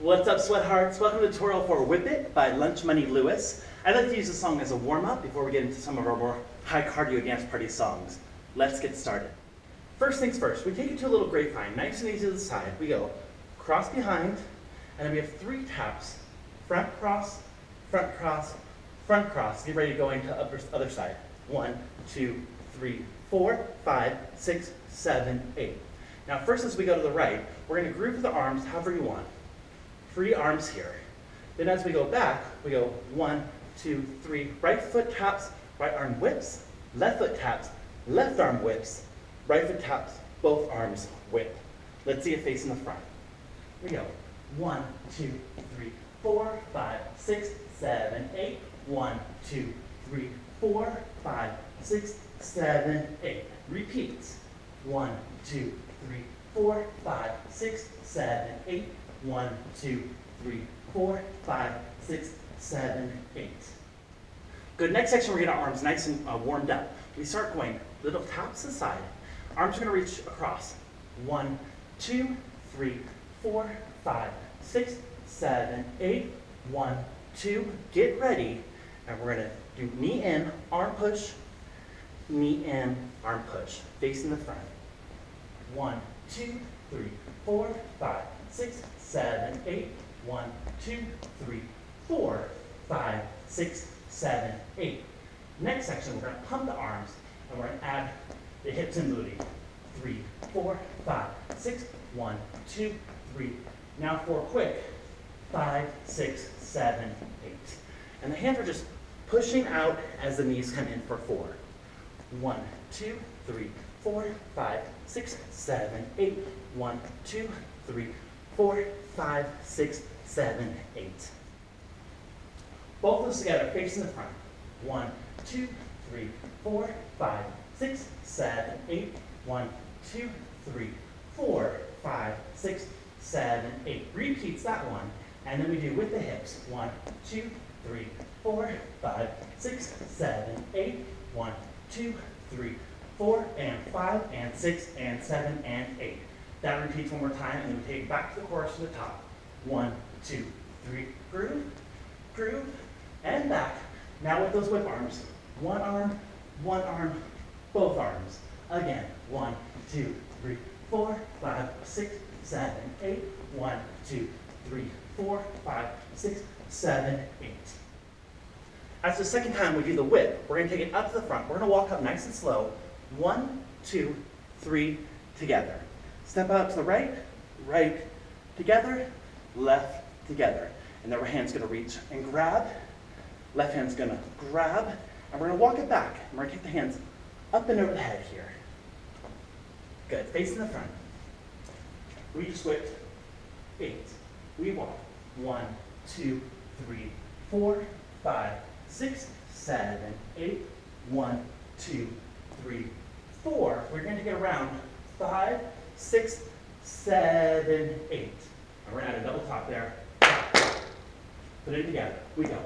What's up, sweathearts? Welcome to the tutorial for Whip It by Lunchmoney Lewis. I'd like to use this song as a warm-up before we get into some of our more high cardio dance party songs. Let's get started. First things first, we take it to a little grapevine, nice and easy to the side. We go cross behind, and then we have 3 taps. Front cross, front cross, front cross. Get ready to go into other side. 1, 2, 3, 4, 5, 6, 7, 8. Now first, as we go to the right, we're going to group the arms however you want. Free arms here. Then as we go back, we go 1, 2, 3, right foot taps, right arm whips, left foot taps, left arm whips, right foot taps, both arms whip. Let's see it facing the front. We go 1, 2, 3, 4, 5, 6, 7, 8. 1, 2, 3, 4, 5, 6, 7, 8. Repeats. 1, 2, 3, 4, 5, 6, 7, 8. 1, 2, 3, 4, 5, 6, 7, 8. Good. Next section, we're going to get our arms nice and warmed up. We start going little taps aside. Arms are going to reach across. 1, 2, 3, 4, 5, 6, 7, 8. 1, 2. Get ready. And we're going to do knee in, arm push, knee in, arm push. Facing the front. 1, 2, 3, 4, 5, 6, 7, 8. 1, 2, 3, 4, 5, 6, 7, 8. Next section, we're going to pump the arms and we're going to add the hips and booty. 3, 4, 5, 6, 1, 2, 3. Now 4 quick. 5, 6, 7, 8. And the hands are just pushing out as the knees come in for 4. 1, 2, 3, 4, 5, 6, 7, 8. 1, 2, 3, 4, 5, 6, 7, 8. Both of those together, facing the front. 1, 2, 3, 4, 5, 6, 7, 8. 1, 2, 3, 4, 5, 6, 7, 8. Repeats that one. And then we do with the hips. 1, 2, 3, 4, 5, 6, 7, 8. 1, 2, 3, 4, and 5, and 6, and 7, and 8. That repeats one more time, and then we take it back to the chorus to the top. 1, 2, 3, groove, groove, and back. Now with those whip arms, one arm, both arms. Again, 1, 2, 3, 4, 5, 6, 7, 8. 1, 2, 3, 4, 5, 6, 7, 8. As the second time we do the whip, we're going to take it up to the front. We're going to walk up nice and slow. 1, 2, 3, together. Step out to the right, right, together, left, together. And then our hand's going to reach and grab. Left hand's going to grab. And we're going to walk it back. And we're going to take the hands up and over the head here. Good. Facing the front. We just whipped 8. We walk 1, 2, 3, 4, 5, 6, 7, 8. 1, 2, 3, 4. We're going to get around 5, 6, 7, 8. And we're going to add a double top there. Put it together. We go.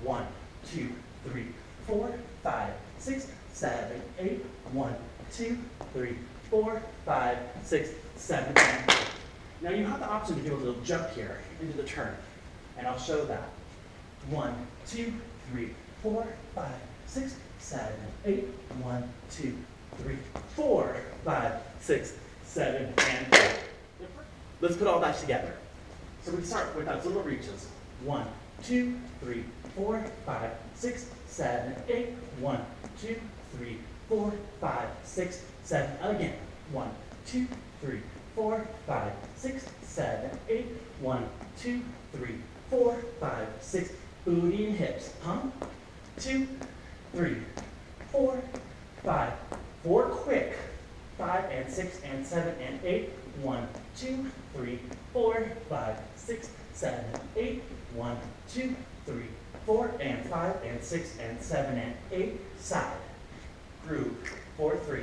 1, 2, 3, 4, 5, 6, 7, 8. 1, 2, 3, 4, 5, 6, 7, 8. Now you have the option to do a little jump here into the turn. And I'll show that. 1, 2, 3, 4, 5, 6, 7, 8. 1, 2, 3, 4, 5, 6, 7, and 8. Let's put all that together. So we start with those little reaches. 1, 2, 3, 4, 5, 6, 7, 8. 1, 2, 3, 4, 5, 6, 7. Again. 1, 2, 3, 4, 5, 6, 7, 8. 1, 2, 3, 4, 5, 6. Booty and hips. Pump. 2, 3, 4, 5. 4 quick. 5 and 6 and 7 and 8. 1, 2, 3, 4, 5, 6, 7, 8. 1, 2, 3, 4, and 5 and 6 and 7 and 8. Side. Groove. 4, 3.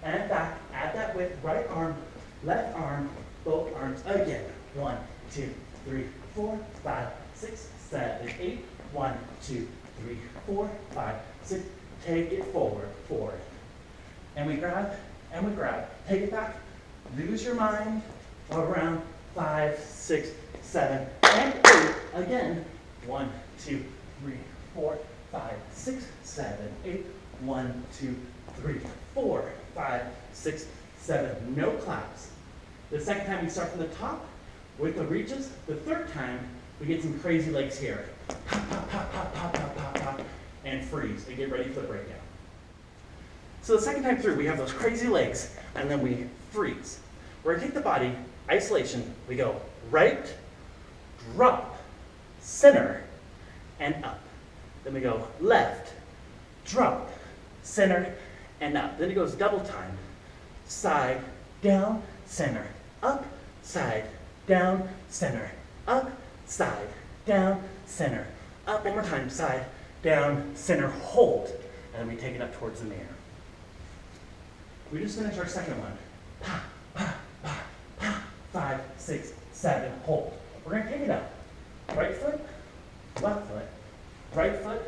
And back. Add that with right arm, left arm, both arms again. 1, 2, 3, 4, 5, 6, 7, 8. 1, 2, 3, 4, 5, 6. Take it forward, forward. And we grab, and we grab. Take it back. Lose your mind. Around 5, 6, 7, and 8. Again. 1, 2, 3, 4, 5, 6, 7, 8. 1, 2, 3, 4, 5, 6, 7. No claps. The second time we start from the top with the reaches. The third time we get some crazy legs here. Pop, pop, pop, pop, pop, pop, pop, pop, and freeze and get ready for the breakdown. So the second time through, we have those crazy legs, and then we freeze. We're gonna take the body, isolation, we go right, drop, center, and up. Then we go left, drop, center, and up. Then it goes double time. Side, down, center, up, side, down, center, up, side, down, center, up. One more time, side, down, center, hold. And then we take it up towards the mirror. We just finished our second one. Pa, pa, pa, pa. 5, 6, 7, hold. We're gonna take it up. Right foot, left foot, right foot,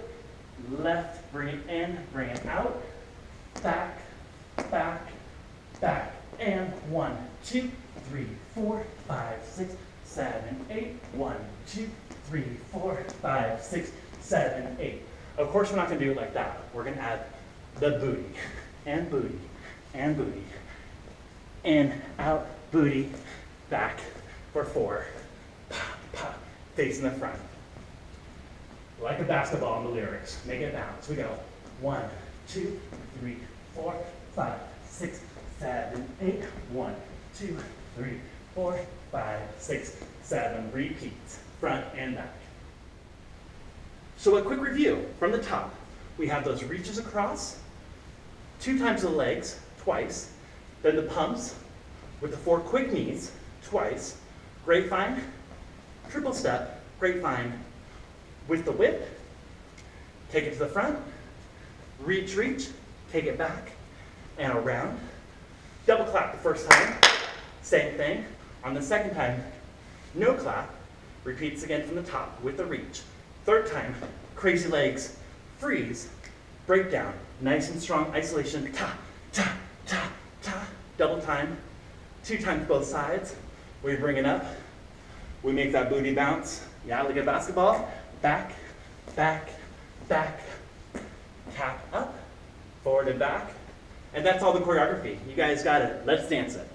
left, bring it in, bring it out, back, back, back, and 1, 2, 3, 4, 5, 6, 7, 8. 1, 2, 3, 4, 5, 6, 7, 8. Of course, we're not going to do it like that. We're going to add the booty, and booty, and booty, in, out, booty, back for 4, pop, pop, facing the front. Like a basketball in the lyrics. Make it bounce. We go 1, 2, 3, 4, 5, 6, 7, 8. 1, 2, 3, 4, 5, 6, 7. Repeats, front and back. So a quick review from the top. We have those reaches across, 2 times the legs, twice. Then the pumps with the 4 quick knees, twice. Grapevine, triple step, grapevine with the whip. Take it to the front, reach, reach, take it back, and around. Double clap the first time, same thing. On the second time, no clap, repeats again from the top with the reach. Third time, crazy legs, freeze, breakdown, nice and strong isolation, ta, ta, ta, ta, double time, 2 times both sides. We bring it up, we make that booty bounce, yeah, like a basketball, back, back, back, tap up, forward and back, and that's all the choreography. You guys got it, let's dance it.